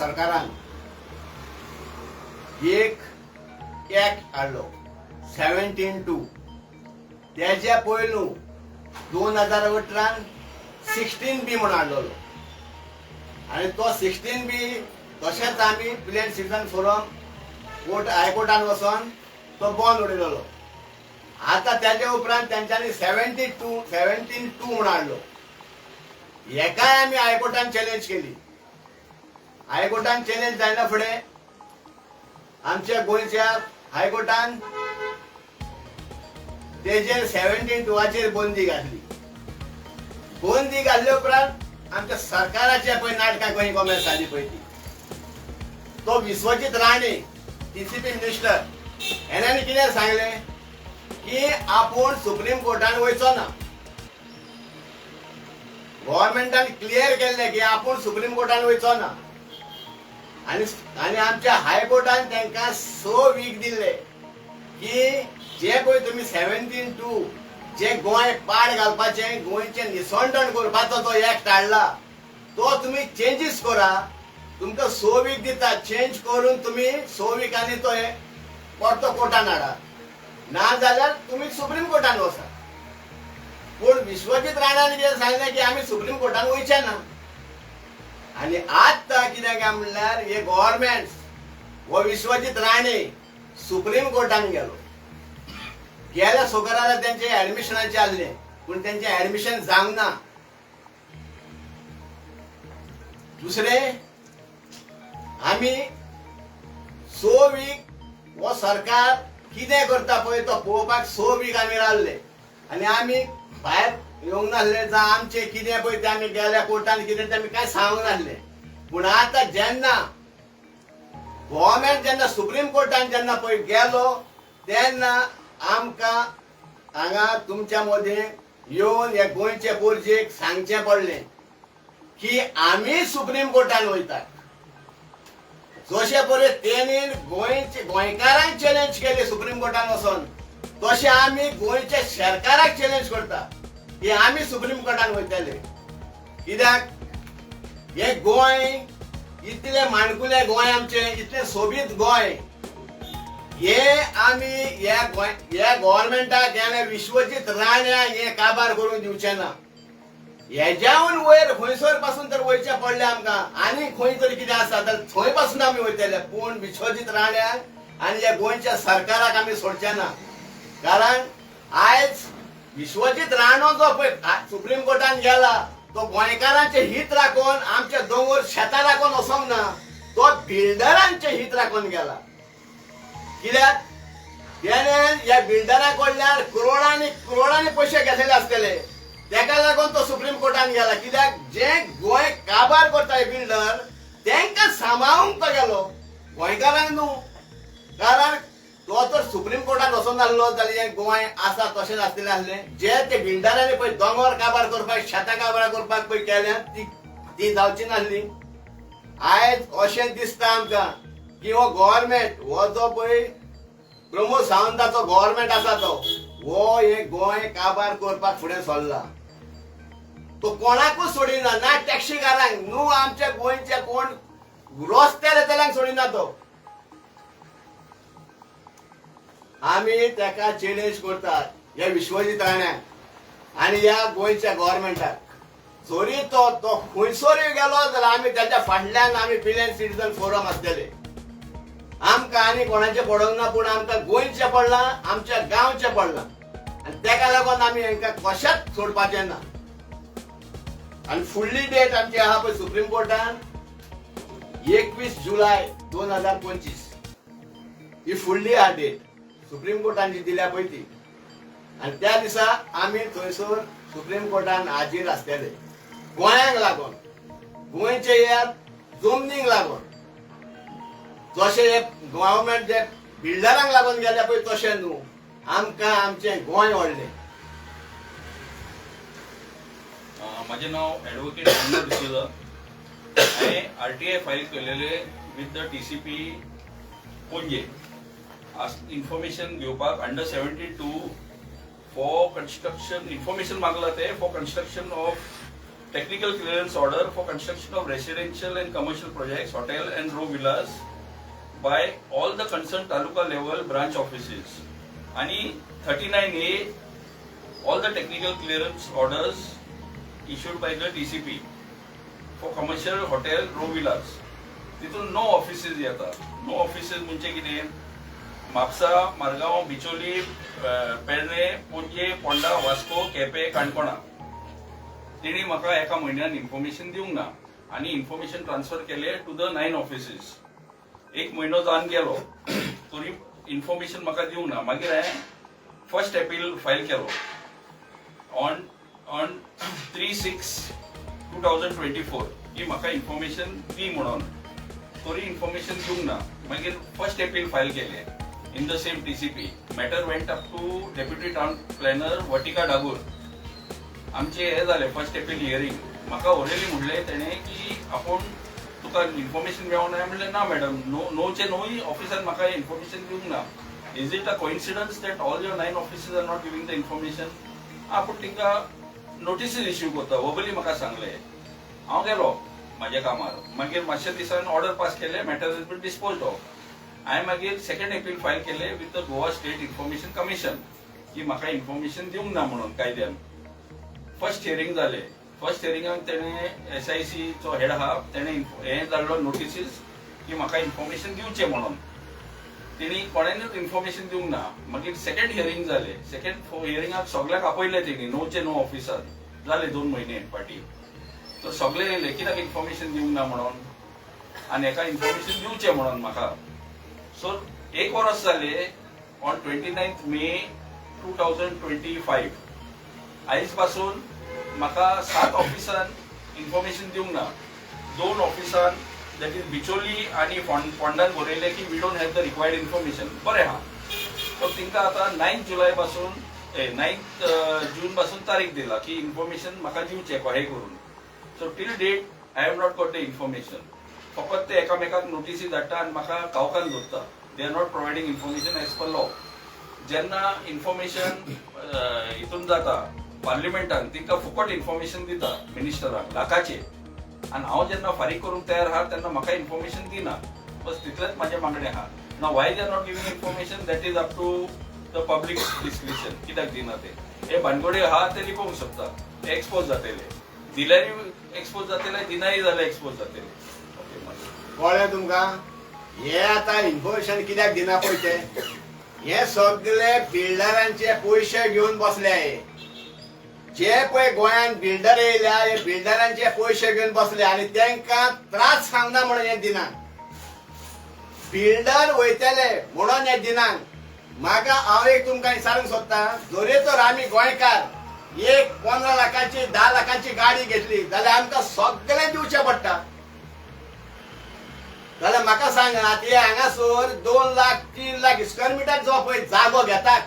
सरकारान एक ऍक्ट हाडलो 17(2). त्याच्या पयलू 2018 16B म्हणून हाडलो आणि तो 16B तशेंच आमी प्लेन सिटीजन फोरम हायकोर्टान वचोन तो बंद उडयलो. आता त्याच्या उपरांत त्यांच्यानी 17(2) म्हणून हाडलो. हेकाय आमी हायकोर्टान चॅलेंज केली. हायकोर्टान चॅलेंज जायना फुडें आमच्या गोंयच्या हायकोर्टान तेजेर 17(2)चेर बंदी घातली. बंदी घातल्या उपरांत आमच्या सरकाराच्या पळय नाटकां खंय कॉमेंट्स जाली पळय ती, तो विश्वजीत राणे TCP मिनिस्टर हेणें कितें सांगलें की आपूण सुप्रीम कोर्टान वयचो ना. गव्हर्नमेंटान क्लियर केल्लें की आपूण सुप्रीम कोर्टान वयचो ना आणि आमच्या हायकोर्टान तांकां 6 वीक दिल्ले की जे पळय तुमी 17(2) जे गोंय पाड घालपाचें गोंयचें निसंडण करपाचो तो ऍक्ट हाडला तो तुमी चेंजीस करा. तुमकां 6 वीक दिता, चेंज करून तुमी 6 विकांनी तो परतो कोर्टान हाडा, ना जाल्यार तुमी सुप्रीम कोर्टान वचा. पूण विश्वजीत राणान कितें सांगलें की आमी सुप्रीम कोर्टान वयचे ना. आणि आतां कितें काय म्हणल्यार हे गव्हर्नमेंट हो विश्वजीत राणे सुप्रीम कोर्टान गेलो. गेल्या शुक्रारा त्यांचे ऍडमिशनाचे आसले पूण त्यांचे ऍडमिशन जावंक ना. दुसरे आमी 6 वीक हो सरकार कितें करता पळय तो पळोवपाक 6 वीक आमी रावले आनी आमी भायर येवंक नासले. जावं आमचे कितें पळय ते आमी गेल्या कोर्टान कितें ते आमी कांय सांगूंक नासले. पूण आतां जेन्ना गव्हर्नमेंट जेन्ना सुप्रीम कोर्टान जेन्ना पळय गेलो तेन्ना आमकां हांगा तुमच्या मदें येवन हे गोंयचे पोरजेक सांगचें पडलें की आमी सुप्रीम कोर्टान वयतात. जशे पळय तेणी गोंयकारांक चॅलेंज केली सुप्रीम कोर्टान वचोन तशें आमी गोंयच्या सरकाराक चॅलेंज करता की आमी सुप्रीम कोर्टान वयतले. कित्याक हे गोंय इतले माणकुले गोंय आमचें, इतलें सोबीत गोंय, हे आमी ह्या गव्हर्नमेंटाक ह्या विश्वजीत राण्याक हे काबार करून दिवचे ना. हेज्याहून वयर खंयसर पासून तर वयचें पडलें आमकां आनी खंय तरी कितें आसा तर थंय पासून आमी वयतले. पूण विश्वजीत राण्याक आनी ह्या गोंयच्या सरकाराक आमी सोडचे ना. कारण आयज विश्वजीत राणो जो पळय सुप्रीम कोर्टान गेला तो गोंयकारांचे हित राखून आमचे दोंगर शेतां राखून वचोंक ना, तो बिल्डरांचे हित राखून गेला. कित्याक तेणें ह्या बिल्डरा कडल्यान करोडांनी पयशे घेतलेले आसतले तेका लागून तो सुप्रीम कोर्टान गेला. कित्याक जे गोंय काबार करता हे बिल्डर तांकां सांबाळूंक तो गेलो, गोंयकारांक न्हू. कारण तो तर सुप्रीम कोर्टान वचून नासलो जाल्यार गोंय आसा तशेंच आसलेलें आसलें. जे ते बिल्डरांनी पळय दोंगर काबार करपाक शेतां काबार करपाक पळय केल्यात ती जावची नासली. आयज अशें दिसता आमकां की हो गव्हर्नमेंट हो जो पळय प्रमोद सावंताचो गव्हर्नमेंट आसा तो हो हे गोंय काबार करपाक फुडें सरला. तो कोणाकूच सोडिना, ना टॅक्सीकारांक न्हू आमच्या गोंयचे कोण रस्त्यार येतल्यांक सोडिना तो. आमी तेका चॅलेंज करतात ह्या विश्वजीत राण्याक आनी ह्या गोंयच्या गव्हर्नमेंटाक. जरी तो खंयसरूय गेलो जाल्यार आमी त्याच्या फाटल्यान आमी प्लेन सिटीजन फोरम आसतले. आमकां आनी कोणाचें पडोंक ना पूण आमकां गोंयचें पडलां, आमच्या गांवचें पडलां आनी तेका लागून आमी हांकां कशेंच सोडपाचें ना. आनी फुडली डेट आमची आहा पळय सुप्रीम कोर्टान 21 जुलय 2025 ही फुडली आहा डेट सुप्रीम कोर्टान जी दिल्या पळय ती. आनी त्या दिसा आमी थंयसर सुप्रीम कोर्टान हाजीर आसतले. गोंयांक लागून, गोंयच्या ह्या जमनीक लागून. जशें हे गव्हर्नमेंट जे बिल्डरांक लागून गेले पळय तशें न्हू, आमकां आमचें गोंय व्हडलें. माझे नाव ॲडव्होकेट अण्णा डिसूजा. हांवें RTI फायल केलेले विथ द TCP पणजे इन्फॉर्मेशन घेवपाक अंडर 72 फॉर कन्स्ट्रक्शन इन्फॉर्मेशन मागला ते for construction of technical clearance order for construction of residential and commercial projects, hotel and row villas by all the concerned taluka level branch offices. And 39A, all the technical clearance orders issued by the TCP for commercial hotel row villas. तिथून no offices येतात. No offices म्हणजे कितें, म्हापसा, मारगांव, बिचोली, पेडणे, पणजे, पोंडा, वास्को, केपें, काणकोणा. तेणी म्हाका एका म्हयन्यान इन्फॉर्मेशन दिवंक ना आनी इन्फॉर्मेशन ट्रान्सफर केले टू द 9 ऑफिसेस. एक म्हयनो जावन गेलो तरी इन्फॉर्मेशन म्हाका दिवंक ना. मागीर हांवें फर्स्ट अपील फायल केलो ऑन 3/6/2024 की म्हाका इन्फॉर्मेशन दी म्हणून. तरी इन्फॉर्मेशन दिवंक ना. मागीर फर्स्ट अपील फायल केले in the same TCP. Matter went up to deputy town planner Vatika Dagur. आमचे हे जाले फर्स्ट अपील हियरिंग. म्हाका ओरेली म्हणले तेणे की आपूण तुका इन्फॉर्मेशन मेळोंक ना. म्हणलें ना मॅडम, नोचे नोय ऑफिसान म्हाका इन्फॉर्मेशन दिवंक ना. Is it a coincidence that all your 9 offices are not giving the information? आपूण तिका नोटिसीस इश्यू करता वबली म्हाका सांगले. हांव गेलो माझ्या कामार. मागीर मातशे दिसान ऑर्डर पास केले, matter has been disposed of. हांवें मागीर सेकंड अपील फायल केले with the Goa state information commission की म्हाका इन्फॉर्मेशन दिवंक ना म्हणून कायद्यान. फर्स्ट हियरिंग जाले. फर्स्ट हियरिंगाक तेणे SIC चो हेड आहा तेणे हे धाडलो नोटिसीस की म्हाका इन्फॉर्मेशन दिवचें म्हणून. तेणी कोणेनूच इन्फॉर्मेशन दिवंक ना. मागीर सेकंड हियरिंग जाले. सेकंड हियरिंगाक सगळ्याक आपयले तेणी नोचे नो ऑफिसार. जाले 2 म्हयने पाटी. तर सगळे येयले कित्याक इन्फॉर्मेशन दिवंक ना म्हणून आनी हेका इन्फॉर्मेशन दिवचें म्हणून म्हाका. सो 1 वर्स जाले ऑन 29 मे 2025. आयज पासून म्हाका 7 ऑफिसान इन्फॉर्मेशन दिवंक ना. 2 ऑफिसान दॅट इज बिचोली आनी फोंडान बरयले की we don't have the required information. बरें आहा. सो तिंका आतां 9 जुलय पासून 9 जून पासून तारीख दिला की इन्फॉर्मेशन म्हाका दिवचें कशें करून. So till date I have not got the information. फकत ते एकामेकाक नोटिसी धाडटा आनी म्हाका कावकान दवरता. They are not providing information as per law. जेन्ना इन्फॉर्मेशन हितून जाता पार्लिमेंटान तिका फुकट इन्फॉर्मेशन दिता मिनिस्टराक लाखाचे. आनी हांव जेन्ना फारीक करूंक तयार आहा तेन्ना म्हाका इन्फॉर्मेशन दिना. बस तितलेंच म्हाजें मागणें आहा. नाव why they are not giving information that is up to the public description. कित्याक दिना ते हे भानगडी आहा ते लिपोवंक शकता. ते एक्सपोज जातले. दिल्यारूय एक्सपोज जातले, दिनाय जाल्यार एक्सपोज जातले. कळ्ळें तुमकां? हे आतां इन्फॉर्मेशन कित्याक दिना पळय ते, हे सगळे बिल्डरांचे पयशे घेवन बसले. जे पळय गोंयान बिल्डर येयल्या हे बिल्डरांचे पयशे घेवन बसले आनी तांकां त्रास सांगना म्हणून हे दिना. बिल्डर वयतले म्हणून हे दिनात. म्हाका हांव एक तुमकां विचारूंक सोदतां, जरी तर आमी गोंयकार एक 15 लाखाची 10 लाखाची गाडी घेतली जाल्यार आमकां सगळे दिवचें पडटा. जाल्यार म्हाका सांगात हे हांगासर 2 लाख 3 लाख स्क्वेअर मिटर जो पळय जागो घेतात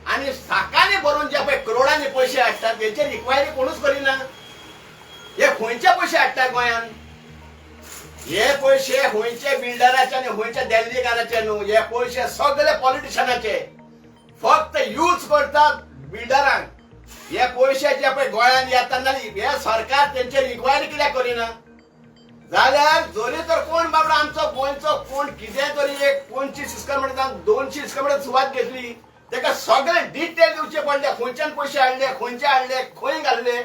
आनी साकाने भरून जे पळय करोडांनी पयशे हाडटात तेंची रिक्वायरी कोणूच करिना. हे खंयचे पयशे हाडटात गोंयान? हे पयशे खंयचे बिल्डराचे आनी खंयचे देल्लीकाराचे न्हू. हे पयशे सगळे पॉलिटिशियनाचे. फक्त यूज करतात बिल्डरांक. हे पयशे जे पळय गोंयान येतना हे सरकार तेंची रिक्वायरी कित्याक करिना? जाल्यार जरी तर कोण बाबडो आमचो गोंयचो कोण कितें तरी एक 25 स्क्वेअर मिटर 200 स्क्वेअर मिटर सुवात घेतली तेका सगळे डिटेल दिवचे पडले. खंयच्यान पयशे हाडले, खंयचे हाडले, खंय घालले.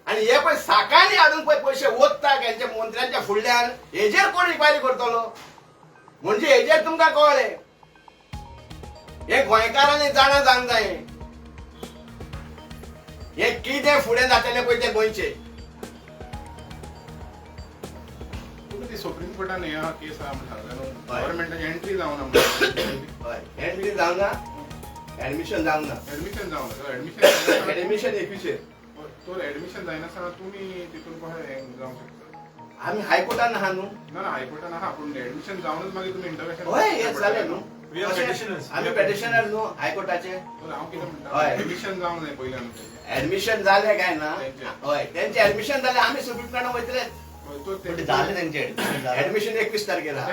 आनी हे पळय साकानी हाडून पळय पयशे ओतता हेंच्या मंत्र्यांच्या फुडल्यान. हेजेर कोण रिक्वायरी करतलो? म्हणजे हेजेर तुमकां कळ्ळें हे गोंयकारांनी जाणा जावंक जाय हे कितें फुडें जातलें पळय ते गोंयचे. सुप्रीम कोर्टान हे केस आहा म्हणटा गव्हर्नमेंटाची एंट्री जावना. एंट्री जावना, ऍडमिशन जावना. ऍडमिशन जावना. ऍडमिशन एकविशे. तो ऍडमिशन जायनासतना तुमी तितून कशें जावंक शकता? आमी हायकोर्टान आहा न्हू. ना हायकोर्टान आहा पूण ऍडमिशन जावनच मागीर तुमी इंटरव्हेन्शन. हय हेच जालें न्हू. आमी पेटिशनर न्हू हायकोर्टाचे. हांव कितें म्हणटा ऍडमिशन जावंक जाय पयल्यान. ऍडमिशन जालें काय ना? हय तेंचे ऍडमिशन जालें आमी सुप्रीम कोर्टान वयतले. झाले त्यांचे ऍडमिशन 21 तारखेला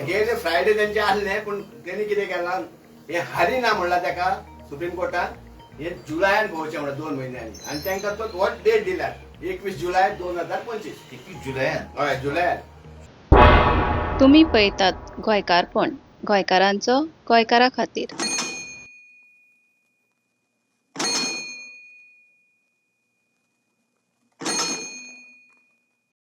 गेले फ्रायडे तेंचे आसले पूण तेणी कितें केलां हे हारिना म्हणला तेका सुप्रीम कोर्टान हे जुलयान भोंवचें म्हणून 2 म्हयन्यांनी आनी तांकां तो डेट दिल्यात 21 जुलै 2025. 21 जुलयात हय जुलयात. तुम्ही पळयतात गोंयकारपण, गोंयकारांचो गोंयकारा खातीर.